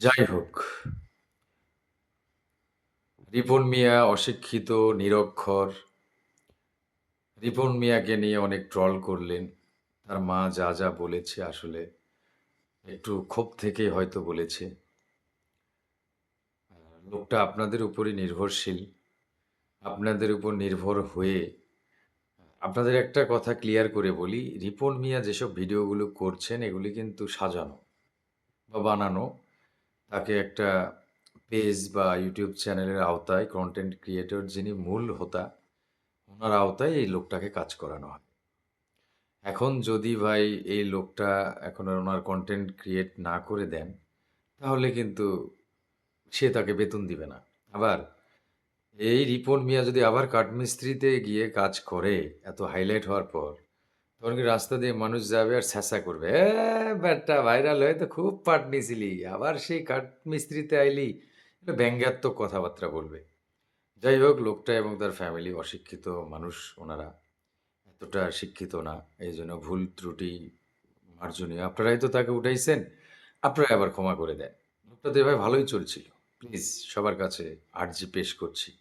যাই হোক, রিপন মিয়া অশিক্ষিত, নিরক্ষর। রিপন মিয়াকে নিয়ে অনেক ট্রল করলেন। তার মা যা বলেছে আসলে একটু ক্ষোভ থেকেই হয়তো বলেছে। লোকটা আপনাদের উপরই নির্ভরশীল। আপনাদের উপর নির্ভর হয়ে আপনাদের একটা কথা ক্লিয়ার করে বলি, রিপন মিয়া যেসব ভিডিওগুলো করছেন এগুলি কিন্তু সাজানো বা বানানো। তাকে একটা পেজ বা YouTube চ্যানেলের আওতায় কনটেন্ট ক্রিয়েটর যিনি মূল হোতা, উনার আওতায় এই লোকটাকে কাজ করানো হয়। এখন যদি ভাই এই লোকটা এখন আর উনার কনটেন্ট ক্রিয়েট না করে দেন, তাহলে কিন্তু সে তাকে বেতন দিবে না। আবার এই রিপন মিয়া যদি আবার কাঠমিস্ত্রিতে গিয়ে কাজ করে, এত হাইলাইট হওয়ার পর, তখন কি রাস্তা দিয়ে মানুষ যাবে আর ছ্যাঁচা করবে, ব্যাটা ভাইরাল হয়ে তো খুব পাট নিছিলি, আবার সেই কাঠমিস্ত্রিতে আইলি।" একটা ব্যঙ্গাত্মক কথাবার্তা বলবে। যাই হোক, লোকটা এবং তার ফ্যামিলি অশিক্ষিত মানুষ ওনারা। এতটা শিক্ষিত না। এইজন্য ভুল ত্রুটি মার্জনীয়। আপনারাই তো তাকে উঠাইছেন। আপনারাই আবার ক্ষমা করে দেন। লোকটা তো এভাবে ভালোই চলছিল। প্লিজ সবার কাছে আর্জি পেশ করছি।